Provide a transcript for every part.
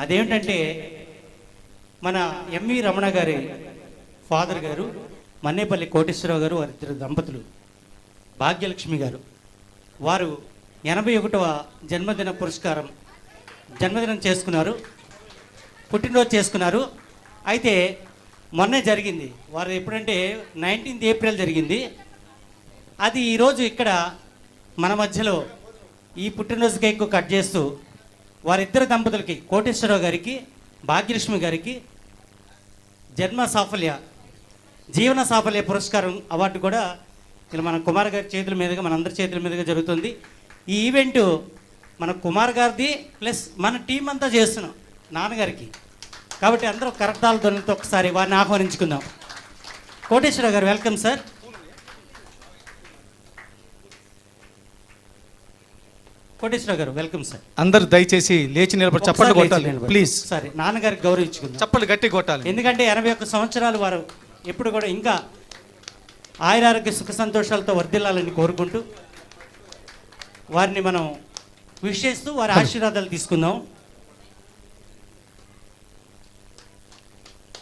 అదేంటంటే మన ఎంవి రమణ గారి ఫాదర్ గారు మన్నేపల్లి కోటేశ్వరరావు గారు వారిద్దరు దంపతులు భాగ్యలక్ష్మి గారు వారు 81వ జన్మదినం చేసుకున్నారు, పుట్టినరోజు చేసుకున్నారు. అయితే మొన్నే జరిగింది వారు ఎప్పుడంటే 19th ఏప్రిల్ జరిగింది. అది ఈరోజు ఇక్కడ మన మధ్యలో ఈ పుట్టినరోజు కేక్ కట్ చేస్తూ వారిద్దరు దంపతులకి కోటేశ్వరరావు గారికి భాగ్యలక్ష్మి గారికి జీవన సాఫల్య పురస్కారం అవార్డు కూడా ఇలా మన కుమార్ గారి చేతుల మీదుగా మనందరి చేతుల మీదుగా జరుగుతుంది. ఈ ఈవెంట్ మన కుమార్ గారిది ప్లస్ మన టీం అంతా చేస్తున్నాం నాన్నగారికి. కాబట్టి అందరూ కరతాల ధ్వనులతో ఒకసారి వారిని ఆహ్వానించుకుందాం. కోటేశ్వరరావు గారు వెల్కమ్ సార్. కోటేశ్వరరావు గారు వెల్కమ్ సార్. అందరూ దయచేసి లేచి నిలబడి చప్పట్లు కొట్టాలి ప్లీజ్. సరే నాన్నగారికి గౌరవించుకుందాం, చప్పట్లు గట్టి కొట్టాలి. ఎందుకంటే 81 సంవత్సరాలు వారు ఎప్పుడు కూడా ఇంకా ఆయురారోగ్య సుఖ సంతోషాలతో వర్ధిల్లాలని కోరుకుంటూ వారిని మనం విష్ చేస్తూ వారి ఆశీర్వాదాలు తీసుకుందాం.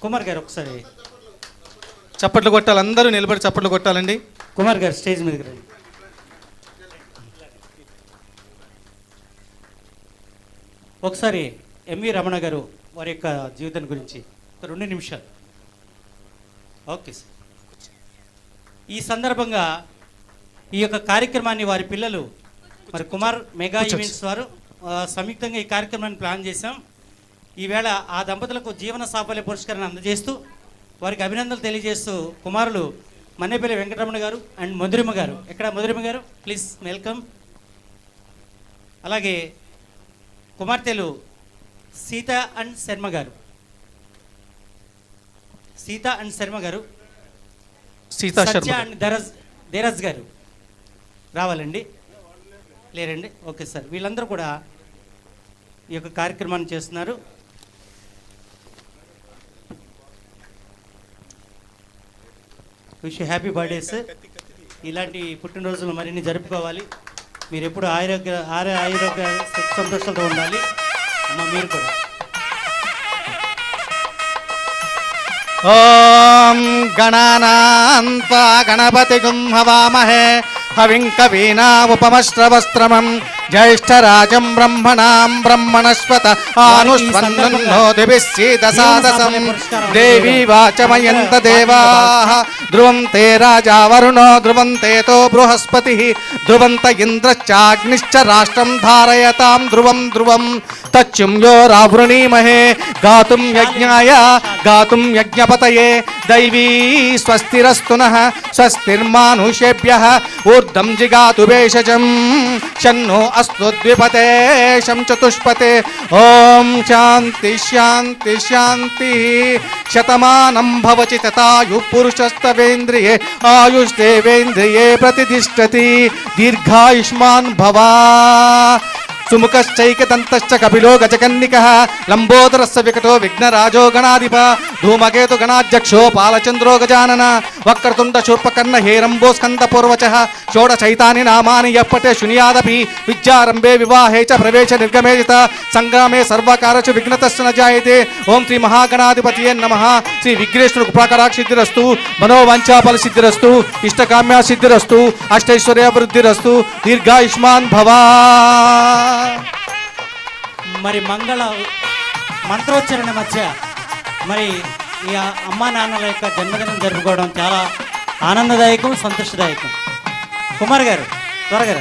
కుమార్ గారు ఒకసారి చప్పట్లు కొట్టాలి, అందరూ నిలబడి చప్పట్లు కొట్టాలండి. కుమార్ గారు స్టేజ్ మీదకి రండి. ఒకసారి ఎంవి రమణ గారు వారి యొక్క జీవితం గురించి 2 నిమిషాలు. Okay sir. ఈ సందర్భంగా ఈ యొక్క కార్యక్రమాన్ని వారి పిల్లలు మరి కుమార్ మెగా ఈవెంట్స్ వారు సంయుక్తంగా ఈ కార్యక్రమాన్ని ప్లాన్ చేశాం. ఈవేళ ఆ దంపతులకు జీవన సాఫల్య పురస్కారాన్ని అందజేస్తూ వారికి అభినందనలు తెలియజేస్తూ కుమారులు మన్నేపల్లి వెంకటరమణ గారు అండ్ మధురిమ గారు, ఎక్కడ మధురిమ గారు ప్లీజ్ వెల్కమ్. అలాగే కుమార్తెలు సీత అండ్ శర్మ గారు సత్య అండ్ ధీరజ్ గారు రావాలండి. లేరండి. Okay sir. వీళ్ళందరూ కూడా ఈ యొక్క కార్యక్రమాన్ని చేస్తున్నారు. Wish happy birthday sir. ఇలాంటి పుట్టినరోజులు మరిన్ని జరుపుకోవాలి. మీరు ఎప్పుడు ఆరోగ్య సంతోషాలతో ఉండాలి అమ్మ. మీరు కూడా ఓం గణానాన్త్వా గణపతిగుం హవామహే హవిం కవీనాముపమశ్రవస్త్రమం జ్యేష్ఠరాజం బ్రహ్మణాం బ్రహ్మణస్పత ఆనుష్వన్నోతిభిశ్చీదసాదసం దేవీ వాచమయంత దేవాః ధ్రువం తే రాజా వరుణో ధ్రువం తేతో బృహస్పతిః ధ్రువంత ఇంద్రశ్చాగ్నిశ్చ రాష్ట్రం ధారయతాం ధ్రువం ధ్రువం తచ్చుం యో రావృణీమహే గాతుం యజ్ఞాయ గాతుం యజ్ఞపతయే దైవీ స్వస్తిరస్తునః స్వస్తిర్మానుషేభ్యః ఊర్ధ్వం జిగాతు భేషజం షన్నో అస్తు ద్విపతే శం చతుష్పతే. ఓం శాంతి శాంతి శాంతి. శతమానం భవతి తతాయు పురుషస్తవేంద్రియే ఆయుష్దేవేంద్రియే ప్రతిష్టతి. దీర్ఘాయుష్మాన్ భవ. సుముఖశ్చైకదంతశ్చ కపిలో గజకన్నికః లంబోదరస్య వికటో విఘ్నరాజో గణాధిప ధూమకేతు గణాధ్యక్షో పాలచంద్రో గజానన వక్రతుండ శూర్పకర్ణ హేరంబో స్కంద పూర్వచః షోడశైతాని నామాని యప్పటే శృణుయాదపి విద్యారంభే వివాహే చ ప్రవేశ నిర్గమే च సంగ్రామే సర్వకారచ విఘ్నతస్య న జాయతే. ఓం శ్రీ మహాగణాధిపతయే నమః. శ్రీ విఘ్నేశ్వర కృపాకటాక్షసిద్ధిరస్తు, మనోవాంఛాఫల సిద్ధిరస్తు, ఇష్టకామ్య సిద్ధిరస్తు, అష్టైశ్వర్యాభివృద్ధిరస్తు, దీర్ఘాయుష్మాన్ భవ. మరి మంగళ మంత్రోచ్చరణ మధ్య మరి ఈ అమ్మా నాన్నల యొక్క జన్మదినం జరుపుకోవడం చాలా ఆనందదాయకం, సంతోషదాయకం. కుమార్ గారు త్వరగా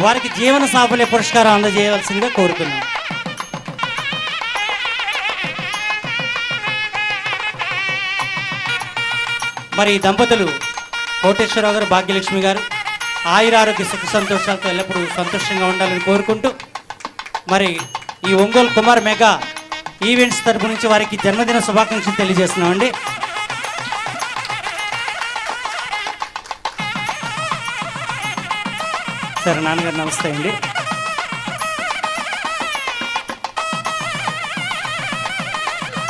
వారికి జీవన సాఫల్య పురస్కారం అందజేయవలసిందిగా కోరుతున్నాం. మరి ఈ దంపతులు కోటేశ్వరరావు గారు భాగ్యలక్ష్మి గారు ఆయురారోగ్య సుఖ సంతోషాలతో ఎల్లప్పుడూ సంతోషంగా ఉండాలని కోరుకుంటూ మరి ఈ ఒంగోలు కుమార్ మెగా ఈవెంట్స్ తరపు నుంచి వారికి జన్మదిన శుభాకాంక్షలు తెలియజేస్తున్నామండి. సరే నాన్నగారు నమస్తే అండి.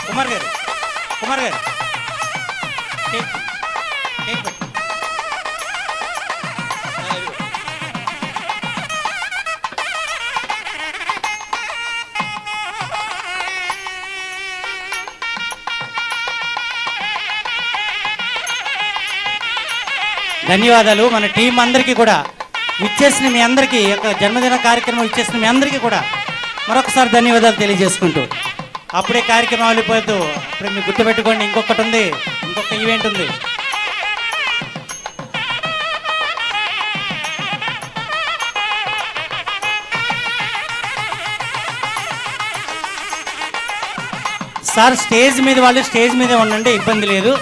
కుమార్ గారు కేక్ పెట్టి ధన్యవాదాలు మన టీం అందరికీ కూడా, ఇచ్చేసిన మీ అందరికీ, యొక్క జన్మదిన కార్యక్రమం ఇచ్చేసిన మీ అందరికీ కూడా మరొకసారి ధన్యవాదాలు తెలియజేసుకుంటూ, అప్పుడే కార్యక్రమం వెళ్ళిపోతూ అప్పుడే మీరు గుర్తుపెట్టుకోండి, ఇంకొకటి ఉంది, ఇంకొక ఈవెంట్ ఉంది. సార్ స్టేజ్ మీద వాళ్ళు స్టేజ్ మీదే ఉండండి, ఇబ్బంది లేదు.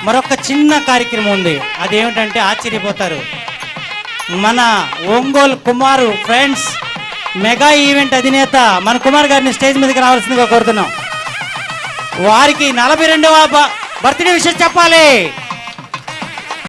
మరొక చిన్న కార్యక్రమం ఉంది, అదేమిటంటే ఆశ్చర్యపోతారు. మన ఒంగోలు కుమారు ఫ్రెండ్స్ మెగా ఈవెంట్ అధినేత మన కుమార్ గారిని స్టేజ్ మీదకి రావాల్సిందిగా కోరుతున్నాం. వారికి 42వ బర్త్డే విషయం చెప్పాలి.